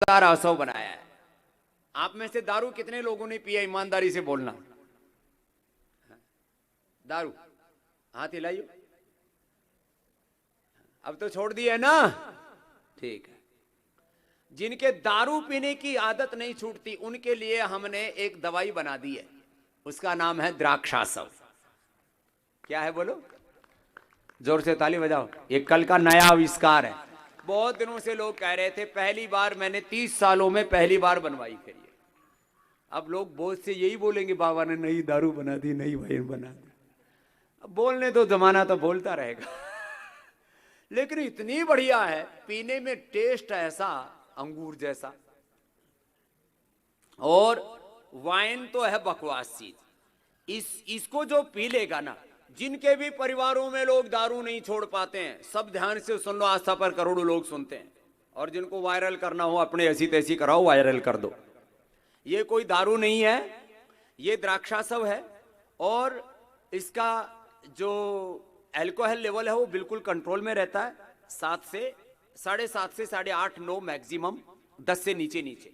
आसव बनाया है। आप में से दारू कितने लोगों ने पिया, ईमानदारी से बोलना। दारू हाथ हिलाइयो। अब तो छोड़ दिया है ना, ठीक है। जिनके दारू पीने की आदत नहीं छूटती उनके लिए हमने एक दवाई बना दी है, उसका नाम है द्राक्षासव। क्या है बोलो, जोर से ताली बजाओ। ये कल का नया आविष्कार है। बहुत दिनों से लोग कह रहे थे, पहली बार मैंने 30 सालों में पहली बार बनवाई फिर ये। अब लोग बहुत से यही बोलेंगे, बाबा ने नई दारू बना दी, नई वाइन बना दी। अब बोलने दो, जमाना तो बोलता रहेगा। लेकिन इतनी बढ़िया है, पीने में टेस्ट ऐसा अंगूर जैसा, और वाइन तो है बकवास चीज। इसको जो पी लेगा ना, जिनके भी परिवारों में लोग दारू नहीं छोड़ पाते हैं, सब ध्यान से सुन लो, आस्था पर करोड़ों लोग सुनते हैं। और जिनको वायरल करना हो अपने ऐसी तैसी कराओ, वायरल कर दो। ये कोई दारू नहीं है, ये द्राक्षासव है। और इसका जो अल्कोहल लेवल है वो बिल्कुल कंट्रोल में रहता है। 7 से 7.5 से 8.5 9 मैक्सिमम, 10 से नीचे नीचे।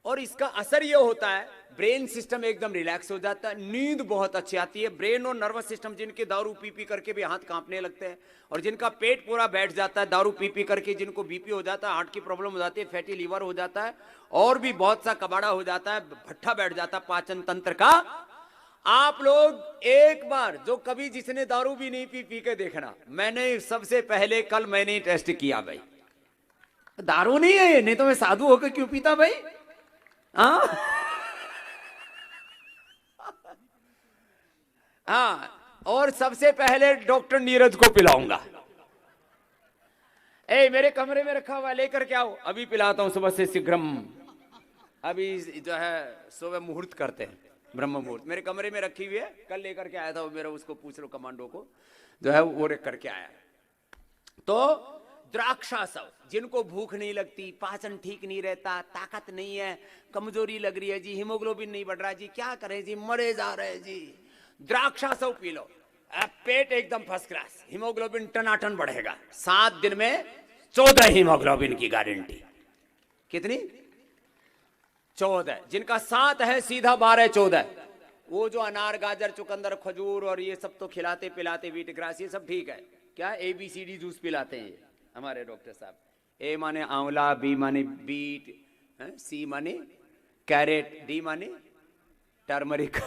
और इसका असर ये होता है, ब्रेन सिस्टम एकदम रिलैक्स हो जाता है, नींद बहुत अच्छी आती है। ब्रेन और नर्वस सिस्टम, जिनके दारू पी पी करके भी हाथ कांपने लगते हैं, और जिनका पेट पूरा बैठ जाता है दारू पी पी करके, जिनको बीपी हो जाता है, हार्ट की प्रॉब्लम हो जाती है, फैटी लीवर हो जाता है, और भी बहुत सा कबाड़ा हो जाता है, भट्ठा बैठ जाता है पाचन तंत्र का। आप लोग एक बार, जो कभी जिसने दारू भी नहीं पी, पी के देखना। मैंने सबसे पहले कल मैंने टेस्ट किया भाई, दारू नहीं है, नहीं तो मैं साधु होकर क्यों पीता भाई। हाँ, और सबसे पहले डॉक्टर नीरज को पिलाऊंगा। मेरे कमरे में रखा हुआ, लेकर के आओ, अभी पिलाता हूं सुबह से शीघ्रम। अभी जो है सुबह मुहूर्त करते हैं, ब्रह्म मुहूर्त मेरे कमरे में रखी हुई है, कल लेकर के आया था वो मेरा, उसको पूछ लो कमांडो को, जो है वो रख करके आया। तो द्राक्षासव, जिनको भूख नहीं लगती, पाचन ठीक नहीं रहता, ताकत नहीं है, कमजोरी लग रही है जी, हीमोग्लोबिन नहीं बढ़ रहा जी, क्या करें जी, मरे जा रहे जी, द्राक्षासव पी लो। पेट एकदम फर्स्ट क्लास, हीमोग्लोबिन टनाटन बढ़ेगा। 7 दिन में 14 हीमोग्लोबिन की गारंटी। कितनी? 14। जिनका 7 है सीधा 12 14। वो जो अनार गाजर चुकंदर खजूर और ये सब तो खिलाते पिलाते, व्हीट ग्रास ये सब ठीक है। क्या ABCD जूस पिलाते हैं हमारे डॉक्टर साहब। A माने आंवला, B माने बीट, C माने कैरेट, D माने टर्मरिक।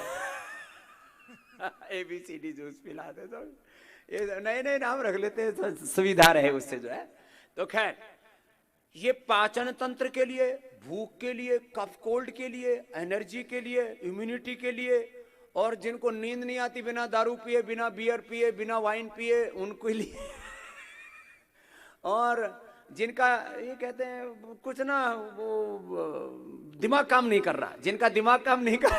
ABCD जूस पिलाते तो ये नए नए नाम रख लेते हैं, सुविधा रहे उससे जो है। तो खैर, ये पाचन तंत्र के लिए, भूख के लिए, कफ कोल्ड के लिए, एनर्जी के लिए, इम्यूनिटी के लिए, और जिनको नींद नहीं आती बिना दारू पिए, बिना बियर पिए, बिना वाइन पिए, उनके लिए। और जिनका ये कहते हैं कुछ ना, वो दिमाग काम नहीं कर रहा, जिनका दिमाग काम नहीं कर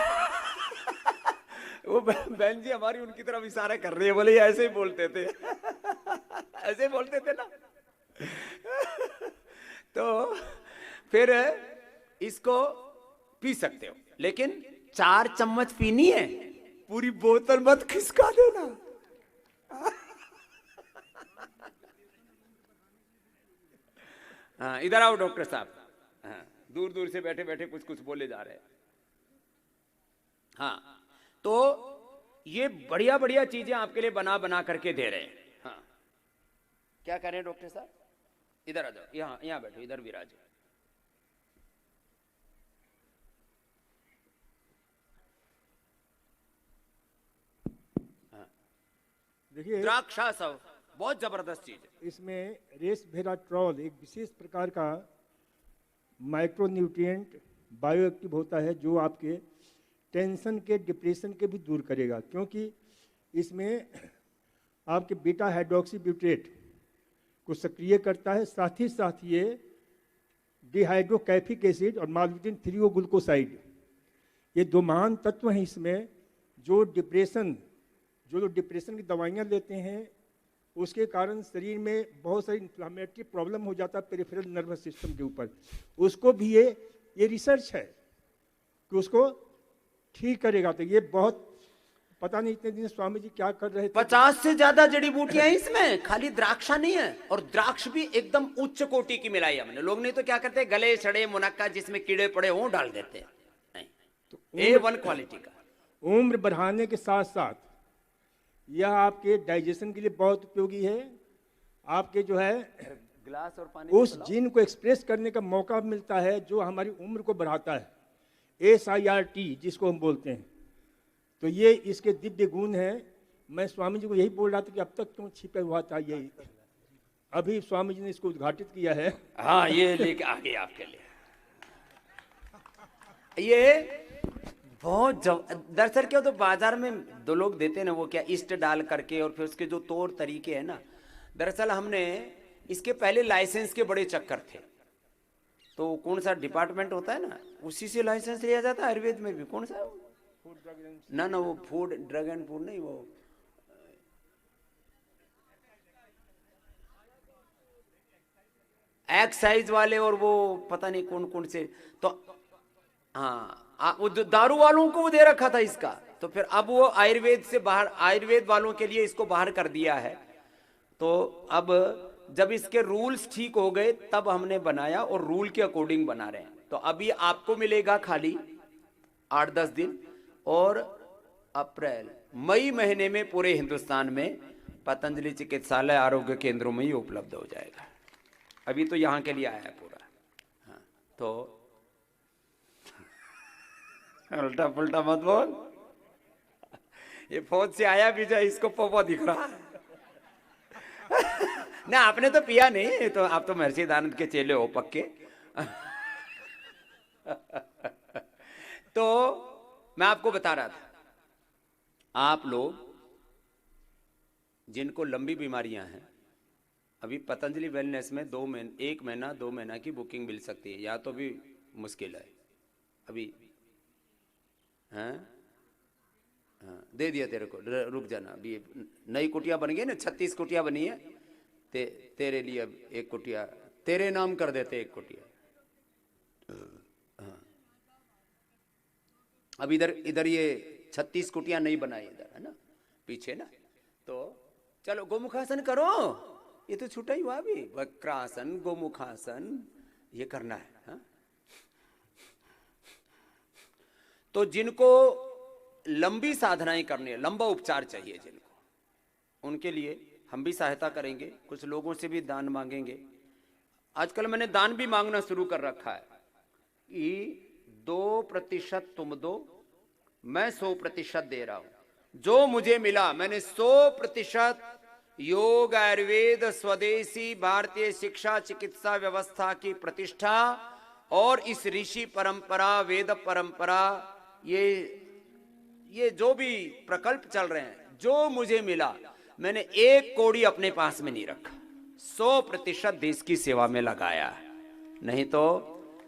वो बहन जी हमारी उनकी तरफ इशारा कर रही है, बोले ये ऐसे ही बोलते थे। ऐसे ही बोलते थे ना। तो फिर इसको पी सकते हो, लेकिन 4 चम्मच पीनी है, पूरी बोतल मत खिसका देना। हाँ, इधर आओ डॉक्टर साहब। हाँ, दूर दूर से बैठे बैठे कुछ कुछ बोले जा रहे हैं। हाँ, तो ये बढ़िया बढ़िया चीजें आपके लिए बना बना करके दे रहे हैं। हाँ, क्या कर रहे हैं डॉक्टर साहब? इधर आ जाओ, यहाँ यहाँ बैठो, इधर विराजो। हाँ, देखिए, द्राक्षासव बहुत जबरदस्त चीज है। इसमें रेसवेराट्रॉल एक विशेष प्रकार का माइक्रोन्यूट्रिएंट बायोएक्टिव होता है, जो आपके टेंशन के, डिप्रेशन के भी दूर करेगा, क्योंकि इसमें आपके बीटा हाइड्रोक्सी ब्यूटेट को सक्रिय करता है। साथ ही साथ ये डिहाइड्रोकैफिक एसिड और माल्टोडिन थ्रियोग्लूकोसाइड, ये 2 महान तत्व हैं इसमें, जो डिप्रेशन की दवाइयाँ लेते हैं उसके कारण शरीर में बहुत सारी इन्फ्लामेटरी प्रॉब्लम हो जाता है पेरिफेरल नर्वस सिस्टम के ऊपर, उसको भी ये रिसर्च है कि उसको ठीक करेगा। तो ये बहुत पता नहीं इतने दिन स्वामी जी क्या कर रहे थे। 50 से ज्यादा जड़ी बूटियां हैं इसमें, खाली द्राक्षा नहीं है। और द्राक्ष भी एकदम उच्च कोटि की मिलाई हमने। लोग नहीं तो क्या करते, गले सड़े मुनक्का जिसमें कीड़े पड़े वो डाल देते हैं। नहीं, तो A1 क्वालिटी का। उम्र बढ़ाने के साथ साथ यह आपके डाइजेशन के लिए बहुत उपयोगी है। आपके जो है गिलास और पानी उस जीन को एक्सप्रेस करने का मौका मिलता है जो हमारी उम्र को बढ़ाता है, SIRT जिसको हम बोलते हैं। तो ये इसके दिव्य गुण हैं। मैं स्वामी जी को यही बोल रहा था कि अब तक क्यों छिपा हुआ था, ये अभी स्वामी जी ने इसको उद्घाटित किया है। हाँ, ये लेके आ गए आपके लिए। ये बहुत दरअसल क्या, तो बाजार में दो लोग देते हैं ना, वो क्या ईस्ट डाल करके, और फिर उसके जो तौर तरीके हैं ना, दरअसल हमने इसके पहले लाइसेंस के बड़े चक्कर थे। तो कौन सा डिपार्टमेंट होता है ना, उसी से लाइसेंस लिया जाता है। आयुर्वेद में भी कौन सा है ना, वो फूड ड्रग एंड फूड नहीं, वो एक्साइज वाले, और वो पता नहीं कौन कौन से। तो हाँ, वो दारू वालों को वो दे रखा था इसका। तो फिर अब वो आयुर्वेद से बाहर, आयुर्वेद वालों के लिए इसको बाहर कर दिया है। तो अब जब इसके रूल्स ठीक हो गए तब हमने बनाया, और रूल के अकॉर्डिंग बना रहे हैं। तो अभी आपको मिलेगा खाली 8-10 दिन, और अप्रैल मई महीने में पूरे हिंदुस्तान में पतंजलि चिकित्सालय आरोग्य केंद्रों में ही उपलब्ध हो जाएगा। अभी तो यहाँ के लिए आया है पूरा। हाँ, तो उल्टा पुल्टा मत बोल। ये फौज से आया भी जाए, इसको पोपो दिख रहा है ना। आपने तो पिया नहीं, तो आप तो महर्षि दयानंद के चेले हो पक्के। तो मैं आपको बता रहा था, आप लोग जिनको लंबी बीमारियां हैं, अभी पतंजलि वेलनेस में 1 महीना 2 महीना की बुकिंग मिल सकती है, या तो भी मुश्किल है अभी। हाँ, दे दिया तेरे को, रुक जाना। अभी नई कुटिया बन गई ना, 36 कुटिया बनी है। तेरे लिए अब 1 कुटिया तेरे नाम कर देते, 1 कुटिया। हाँ, अब इधर ये 36 कुटिया नहीं बनाई इधर, है ना, पीछे ना। तो चलो गोमुखासन करो, ये तो छूटा ही हुआ अभी। वक्रासन, गोमुखासन, ये करना है। हाँ? तो जिनको लंबी साधनाएं करनी है, लंबा उपचार चाहिए जिनको, उनके लिए हम भी सहायता करेंगे। कुछ लोगों से भी दान मांगेंगे। आजकल मैंने दान भी मांगना शुरू कर रखा है कि 2% तुम दो, मैं 100% दे रहा हूं। जो मुझे मिला मैंने 100% योग, आयुर्वेद, स्वदेशी भारतीय शिक्षा चिकित्सा व्यवस्था की प्रतिष्ठा और इस ऋषि परंपरा, वेद परंपरा, ये जो भी प्रकल्प चल रहे हैं, जो मुझे मिला मैंने 1 कौड़ी अपने पास में नहीं रखा, 100% देश की सेवा में लगाया। नहीं तो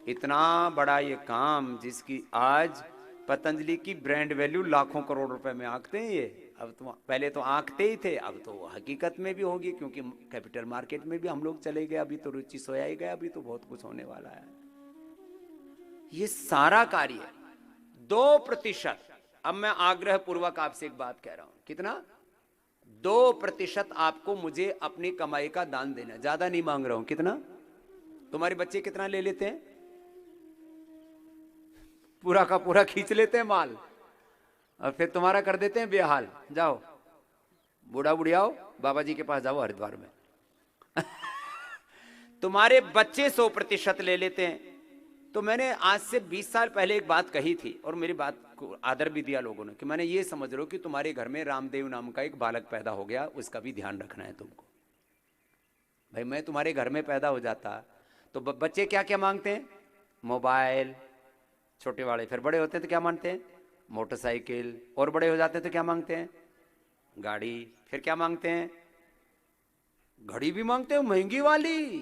इतना बड़ा ये काम, जिसकी आज पतंजलि की ब्रांड वैल्यू लाखों करोड़ रुपए में आंकते हैं ये। अब तो पहले तो आंकते ही थे, अब तो हकीकत में भी होगी, क्योंकि कैपिटल मार्केट में भी हम लोग चले गए। अभी तो रुचि सोया ही गया, अभी तो बहुत कुछ होने वाला है। ये सारा कार्य 2%। अब मैं आग्रह पूर्वक आपसे एक बात कह रहा हूं, कितना? 2% आपको मुझे अपनी कमाई का दान देना। ज्यादा नहीं मांग रहा हूं। कितना? तुम्हारे बच्चे कितना ले लेते हैं? पूरा का पूरा खींच लेते हैं माल, और फिर तुम्हारा कर देते हैं बेहाल। जाओ बूढ़ा बुढ़ियाओ, बाबा जी के पास जाओ हरिद्वार में। तुम्हारे बच्चे 100% ले लेते हैं। तो मैंने आज से 20 साल पहले एक बात कही थी, और मेरी बात को आदर भी दिया लोगों ने, कि मैंने ये समझ लो कि तुम्हारे घर में रामदेव नाम का एक बालक पैदा हो गया, उसका भी ध्यान रखना है तुमको। भाई मैं तुम्हारे घर में पैदा हो जाता तो बच्चे क्या क्या मांगते हैं? मोबाइल, छोटे वाले। फिर बड़े होते हैं तो क्या मांगते हैं? मोटरसाइकिल। और बड़े हो जाते हैं तो क्या मांगते हैं? गाड़ी। फिर क्या मांगते हैं? घड़ी भी मांगते हैं, महंगी वाली,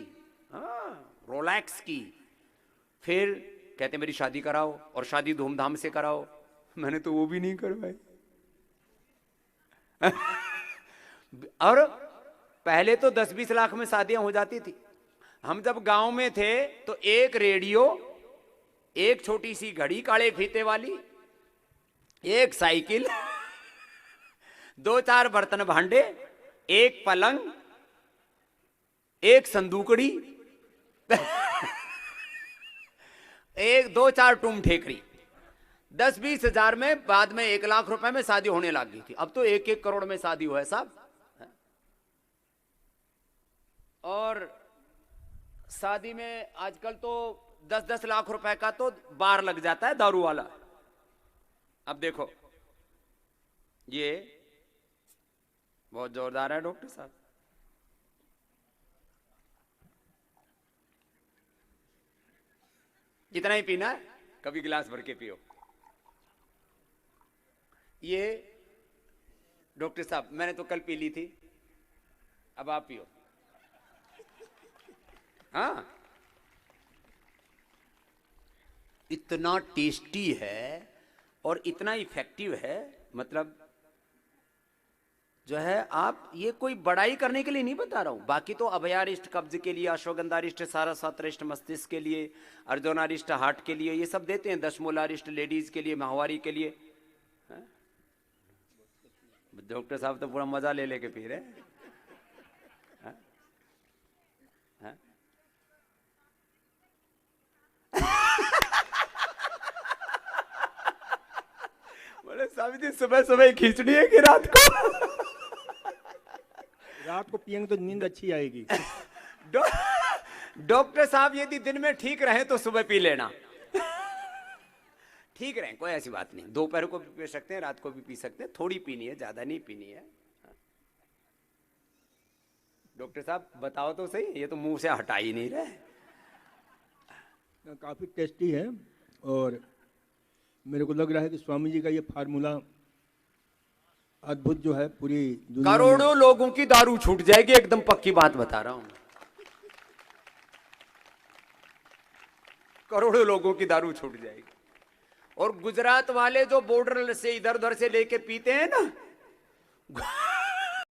हाँ, रोलैक्स की। फिर कहते हैं मेरी शादी कराओ, और शादी धूमधाम से कराओ। मैंने तो वो भी नहीं करवाई। और पहले तो 10-20 लाख में शादियां हो जाती थी। हम जब गांव में थे तो एक रेडियो, एक छोटी सी घड़ी काले फीते वाली, एक साइकिल 2-4 बर्तन भांडे, एक पलंग, एक संदूकड़ी, एक 2-4 टूम ठेकरी। 10-20 हजार में बाद में 1 लाख रुपए में शादी होने लग गई थी। अब तो 1-1 करोड़ में शादी हुआ है साहब। और शादी में आजकल तो 10-10 लाख रुपए का तो बार लग जाता है दारू वाला। अब देखो ये बहुत जोरदार है डॉक्टर साहब। इतना ही पीना है, कभी गिलास भर के पियो। ये डॉक्टर साहब मैंने तो कल पी ली थी, अब आप पियो। हाँ, इतना टेस्टी है और इतना इफेक्टिव है, मतलब जो है आप, ये कोई बड़ाई करने के लिए नहीं बता रहा हूं। बाकी तो अभयारिष्ट कब्ज के लिए, अश्वगंधारिष्ट सारस्वतरिष्ट मस्तिष्क के लिए, अर्जुनारिष्ट हार्ट के लिए, ये सब देते हैं। दशमूलारिष्ट लेडीज के लिए, माहवारी के लिए। डॉक्टर साहब तो पूरा मजा ले लेके पी रहे। बोले साहब जी सुबह सुबह खींचनी है कि रात को? रात को पियेंगे तो नींद अच्छी आएगी। डॉक्टर साहब यदि दिन में ठीक रहे तो सुबह पी लेना। ठीक रहे, कोई ऐसी बात नहीं। दोपहर को भी पी सकते हैं, रात को भी पी सकते हैं। थोड़ी पीनी है, ज्यादा नहीं पीनी है। डॉक्टर साहब बताओ तो सही, ये तो मुंह से हटा ही नहीं रहे। काफी टेस्टी है और मेरे को लग रहा है कि स्वामी जी का ये फार्मूला अद्भुत जो है पूरी दुनिया करोड़ों लोगों की दारू छूट जाएगी, एकदम पक्की बात बता रहा हूं। करोड़ों लोगों की दारू छूट जाएगी। और गुजरात वाले जो बॉर्डर से इधर उधर से लेके पीते हैं ना,